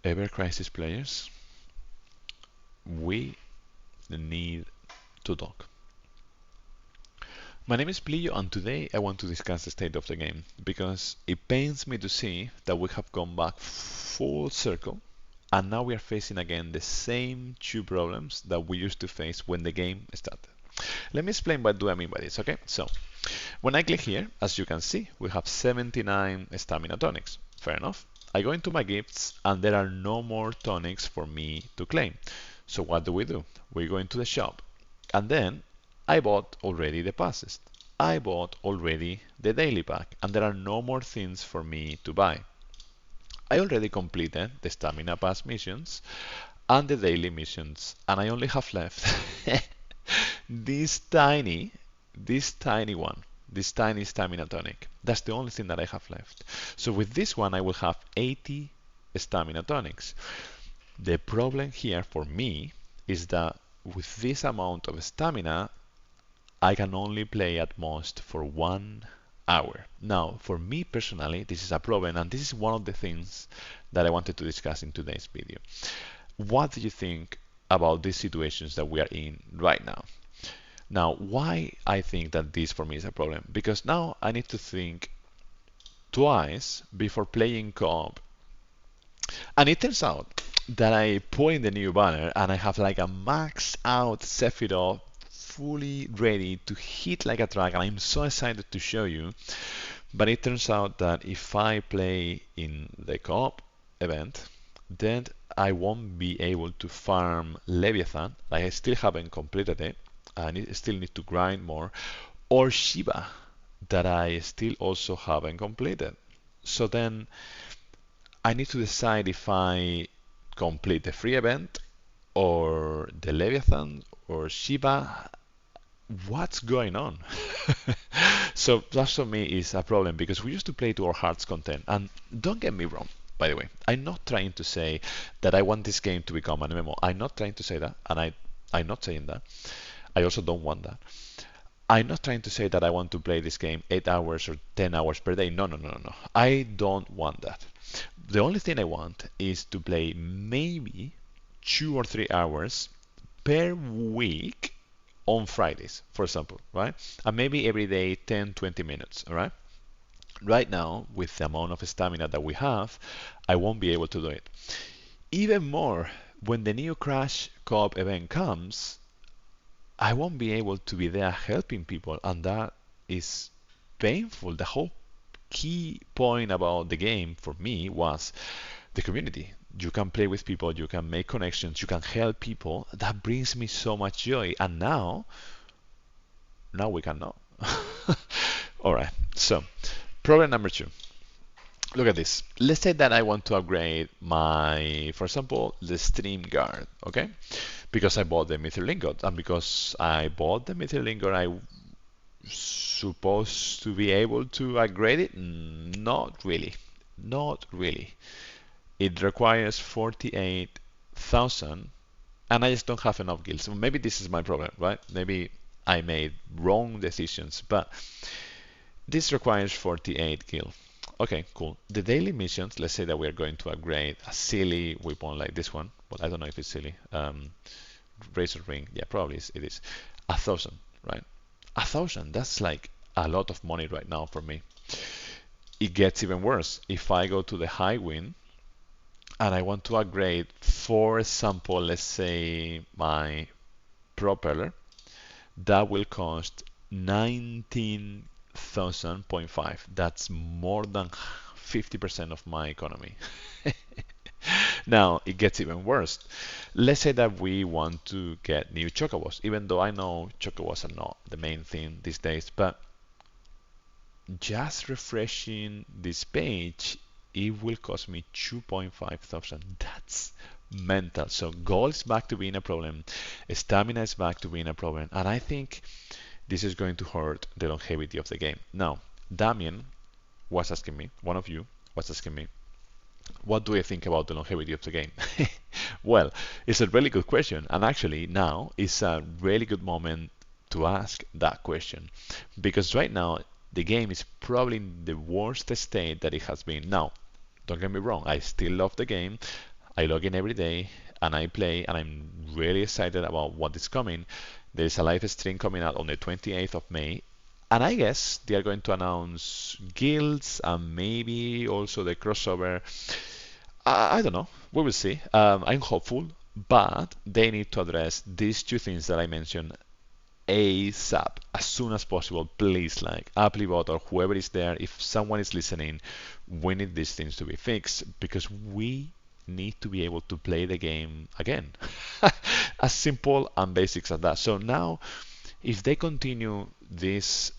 Ever Crisis players, we need to talk. My name is Pliyo, and today I want to discuss the state of the game because it pains me to see that we have gone back full circle and now we are facing again the same two problems that we used to face when the game started. Let me explain what do I mean by this, okay? So, when I click here, as you can see, we have 79 stamina tonics. Fair enough. I go into my gifts and there are no more tonics for me to claim. So what do? We go into the shop and then I bought already the passes. I bought already the daily pack and there are no more things for me to buy. I already completed the stamina pass missions and the daily missions and I only have left this tiny, this tiny one, this tiny stamina tonic. That's the only thing that I have left. So with this one I will have 80 stamina tonics. The problem here for me is that with this amount of stamina I can only play at most for 1 hour. Now, for me personally, this is a problem, and this is one of the things that I wanted to discuss in today's video. What do you think about these situations that we are in right now? Now, why I think that this for me is a problem? Because now I need to think twice before playing co-op. And it turns out that I put in the new banner and I have like a maxed out Sephiroth fully ready to hit like a truck, and I'm so excited to show you. But it turns out that if I play in the co-op event, then I won't be able to farm Leviathan. Like, I still haven't completed it. Still need to grind more. Or Shiva, that I still also haven't completed. So then I need to decide if I complete the free event or the Leviathan or Shiva. What's going on? So that for me is a problem because we used to play to our heart's content. And don't get me wrong, by the way, I'm not trying to say that I want this game to become an MMO. I'm not trying to say that, and I'm not saying that. I also don't want that. I'm not trying to say that I want to play this game 8 hours or 10 hours per day. No, no, no, no, no. I don't want that. The only thing I want is to play maybe 2 or 3 hours per week on Fridays, for example, right? And maybe every day 10, 20 minutes, all right? Right now, with the amount of stamina that we have, I won't be able to do it. Even more, when the new Crash Co-op event comes, I won't be able to be there helping people, and that is painful. The whole key point about the game for me was the community. You can play with people, you can make connections, you can help people. That brings me so much joy. And now we cannot. All right. So, problem number two. Look at this. Let's say that I want to upgrade my, for example, the stream guard. Okay, because I bought the mithril ingot, and because I bought the mithril ingot, I supposed to be able to upgrade it? Not really. Not really. It requires 48,000 and I just don't have enough gills. So maybe this is my problem, right? Maybe I made wrong decisions, but this requires 48 gil. Okay, cool. The daily missions, let's say that we're going to upgrade a silly weapon like this one. Well, I don't know if it's silly. Razor ring, yeah, probably it is. 1,000, right? 1,000, that's like a lot of money right now for me. It gets even worse. If I go to the high wind and I want to upgrade, for example, let's say my propeller, that will cost 19,000.5. That's more than 50% of my economy. Now it gets even worse. Let's say that we want to get new chocobos, even though I know chocobos are not the main thing these days, but just refreshing this page, it will cost me 2.5 thousand. That's mental. So gold is back to being a problem, stamina is back to being a problem, and I think this is going to hurt the longevity of the game. Now, Damien was asking me, one of you was asking me, what do I think about the longevity of the game? Well, it's a really good question, and actually now is a really good moment to ask that question, because right now the game is probably in the worst state that it has been. Now, don't get me wrong, I still love the game. I log in every day and I play, and I'm really excited about what is coming. There is a live stream coming out on the 28th of May, and I guess they are going to announce guilds and maybe also the crossover. I don't know. We will see. I'm hopeful, but they need to address these two things that I mentioned ASAP, as soon as possible. Please, like Applibot or whoever is there, if someone is listening, we need these things to be fixed because we need to be able to play the game again. As simple and basic as that. So now, if they continue this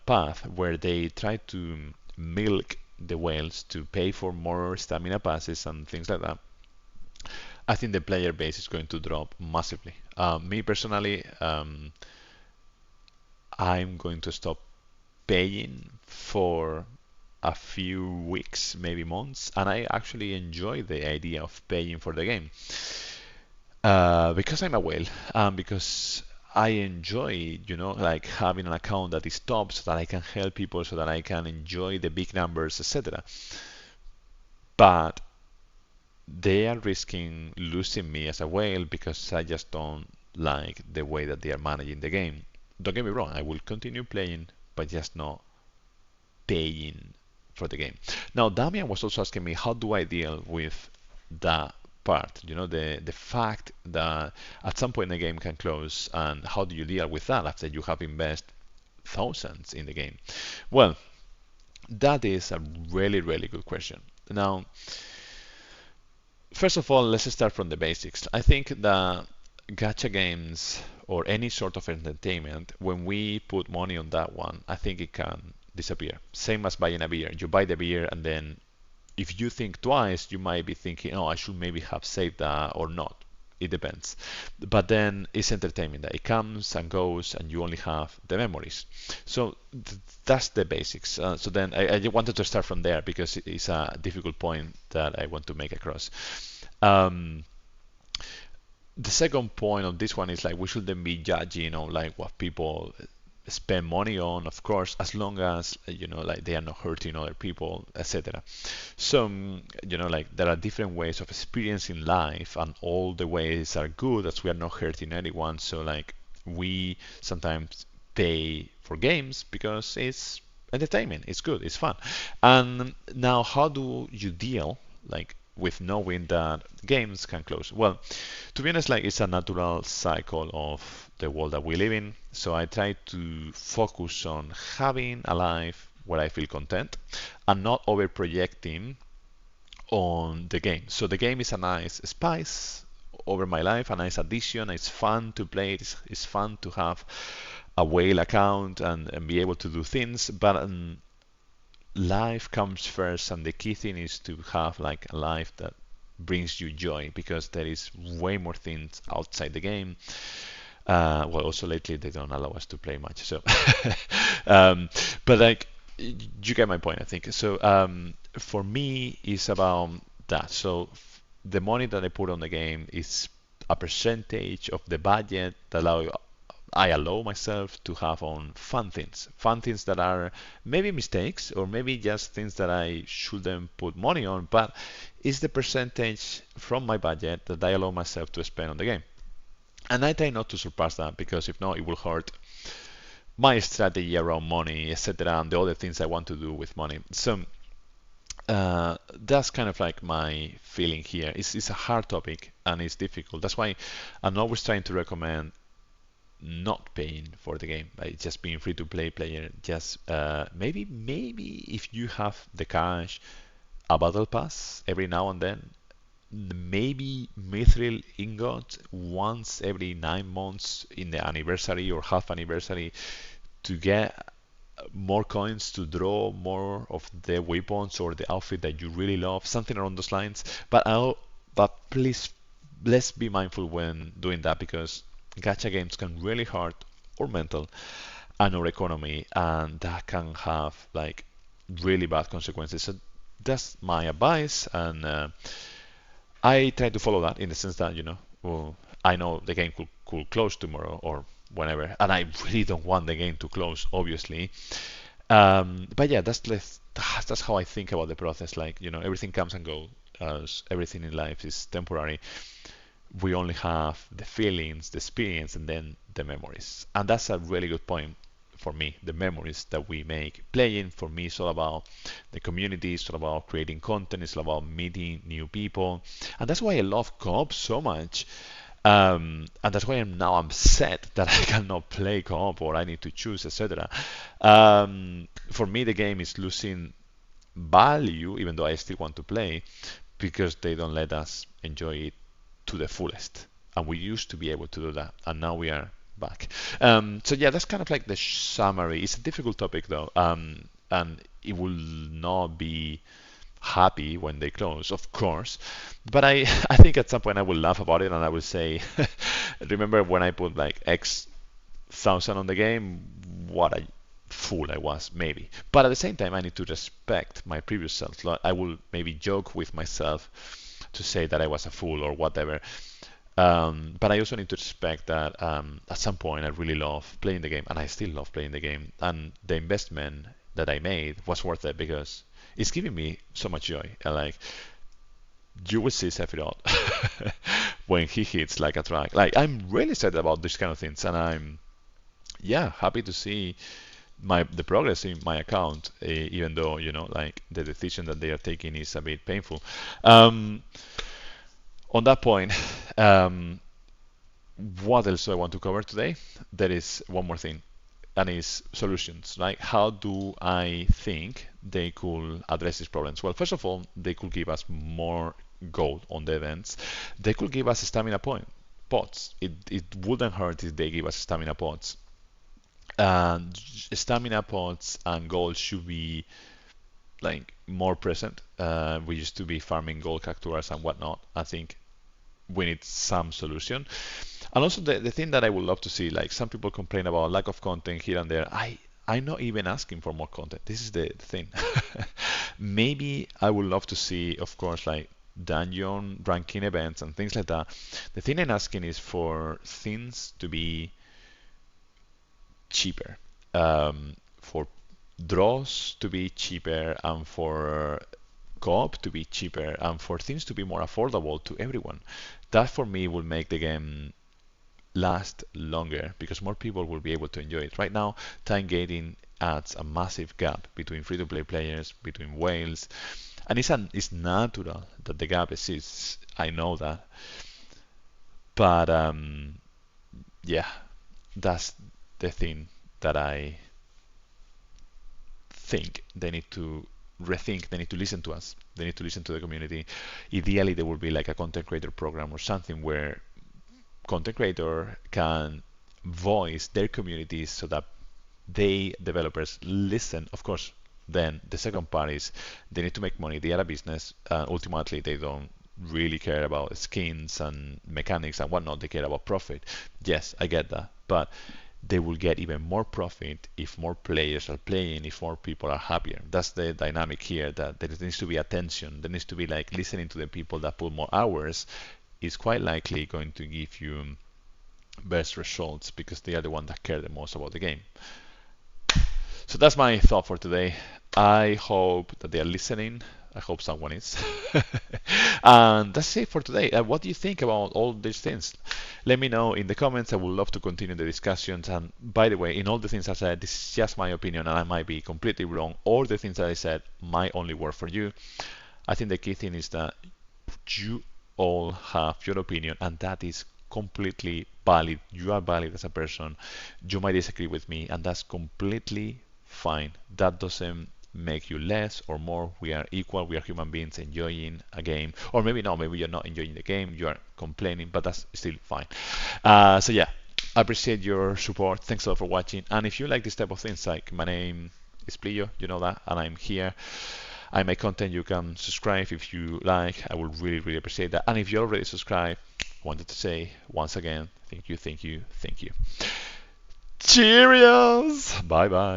path where they try to milk the whales to pay for more stamina passes and things like that, I think the player base is going to drop massively. Me personally, I'm going to stop paying for a few weeks, maybe months, and I actually enjoy the idea of paying for the game because I'm a whale, because I enjoy, like having an account that is top so that I can help people, so that I can enjoy the big numbers, etc. But they are risking losing me as a whale because I just don't like the way that they are managing the game. Don't get me wrong, I will continue playing, but just not paying for the game. Now, Damian was also asking me, how do I deal with that part? The fact that at some point the game can close, and how do you deal with that after you have invested thousands in the game? Well, that is a really, really good question. Now, first of all, let's start from the basics. I think that gacha games or any sort of entertainment, when we put money on that one, I think it can disappear. Same as buying a beer. You buy the beer, and then if you think twice, you might be thinking, oh, I should maybe have saved that or not. It depends. But then it's entertainment that it comes and goes, and you only have the memories. So that's the basics. So then I wanted to start from there because it's a difficult point that I want to make across. Um, the second point of this one is like we shouldn't be judging on like what people spend money on, of course, as long as like they are not hurting other people, etc. So like there are different ways of experiencing life, and all the ways are good as we are not hurting anyone. So like we sometimes pay for games because it's entertainment, it's good, it's fun. And now, how do you deal like with knowing that games can close? Well, to be honest, like it's a natural cycle of the world that we live in. So I try to focus on having a life where I feel content and not over projecting on the game. So the game is a nice spice over my life, a nice addition. It's fun to play. It's fun to have a whale account and be able to do things. But life comes first, and the key thing is to have like a life that brings you joy, because there is way more things outside the game. Well, also lately they don't allow us to play much, so um, but like you get my point, I think. So for me, it's about that. So the money that I put on the game is a percentage of the budget that I allow myself to have on fun things that are maybe mistakes or maybe just things that I shouldn't put money on, but it's the percentage from my budget that I allow myself to spend on the game. And I try not to surpass that, because if not, it will hurt my strategy around money, etc., and the other things I want to do with money. So that's kind of like my feeling here. It's a hard topic and it's difficult. That's why I'm always trying to recommend not paying for the game, like just being free to play player. Just maybe if you have the cash, a battle pass every now and then, maybe mithril ingot once every 9 months in the anniversary or half anniversary, to get more coins to draw more of the weapons or the outfit that you really love, something around those lines. But please, let's be mindful when doing that, because gacha games can really hurt our mental and our economy, and that can have like really bad consequences. So that's my advice, and I try to follow that in the sense that well, I know the game could close tomorrow or whenever, and I really don't want the game to close, obviously. But yeah, that's how I think about the process. Like everything comes and goes. as everything in life is temporary, we only have the feelings, the experience, and then the memories. And that's a really good point for me. The memories that we make playing, for me, is all about the community, it's all about creating content, it's all about meeting new people. And that's why I love co-op so much. And that's why I'm now upset that I cannot play co-op or I need to choose, etc. For me, the game is losing value, even though I still want to play, because they don't let us enjoy it to the fullest. And we used to be able to do that, and now we are back. So yeah, that's kind of like the summary. It's a difficult topic though, and it will not be happy when they close, of course. But I think at some point I will laugh about it and I will say, remember when I put like X thousand on the game? What a fool I was, maybe. But at the same time, I need to respect my previous self. I will maybe joke with myself to say that I was a fool or whatever. But I also need to respect that at some point I really love playing the game, and I still love playing the game. And the investment that I made was worth it because it's giving me so much joy. Like you will see Sephiroth when he hits like a track. Like I'm really excited about these kind of things, and I'm happy to see the progress in my account, even though like the decision that they are taking is a bit painful. Um, on that point, um, what else do I want to cover today? There is one more thing, and is solutions. Like, how do I think they could address these problems? Well, first of all, they could give us more gold on the events. They could give us stamina pots. It wouldn't hurt if they give us stamina pots. And stamina pots and gold should be like more present. We used to be farming gold cactuars and whatnot. I think we need some solution. And also the thing that I would love to see, like some people complain about lack of content here and there. I'm not even asking for more content. This is the thing. Maybe I would love to see, of course, like dungeon ranking events and things like that. The thing I'm asking is for things to be cheaper, for draws to be cheaper, and for co-op to be cheaper, and for things to be more affordable to everyone. That for me will make the game last longer because more people will be able to enjoy it. Right now, time gating adds a massive gap between free-to-play players, between whales, and it's natural that the gap exists. I know that, but yeah, that's the thing that I think they need to rethink. They need to listen to us. They need to listen to the community. Ideally, there will be like a content creator program or something where content creator can voice their communities so that they developers listen. Of course, then the second part is they need to make money. They are a business. Ultimately, they don't really care about skins and mechanics and whatnot. They care about profit. Yes, I get that, but they will get even more profit if more players are playing, if more people are happier. That's the dynamic here, that there needs to be attention. There needs to be like listening to the people that put more hours is quite likely going to give you best results because they are the ones that care the most about the game. So that's my thought for today. I hope that they are listening. I hope someone is. And that's it for today. What do you think about all these things? Let me know in the comments. I would love to continue the discussions. And by the way, in all the things I said, this is just my opinion and I might be completely wrong. Or the things that I said might only work for you. I think the key thing is that you all have your opinion and that is completely valid. You are valid as a person. You might disagree with me and that's completely fine. That doesn't make you less or more. We are equal. We are human beings enjoying a game. Or maybe not. Maybe you're not enjoying the game. You are complaining, but that's still fine. So yeah, I appreciate your support. Thanks a lot for watching. And if you like this type of things, like my name is Pliyo, you know that, and I'm here. I make content. You can subscribe if you like. I would really, really appreciate that. And if you're already subscribed, I wanted to say once again, thank you, thank you, thank you. Cheerios! Bye bye.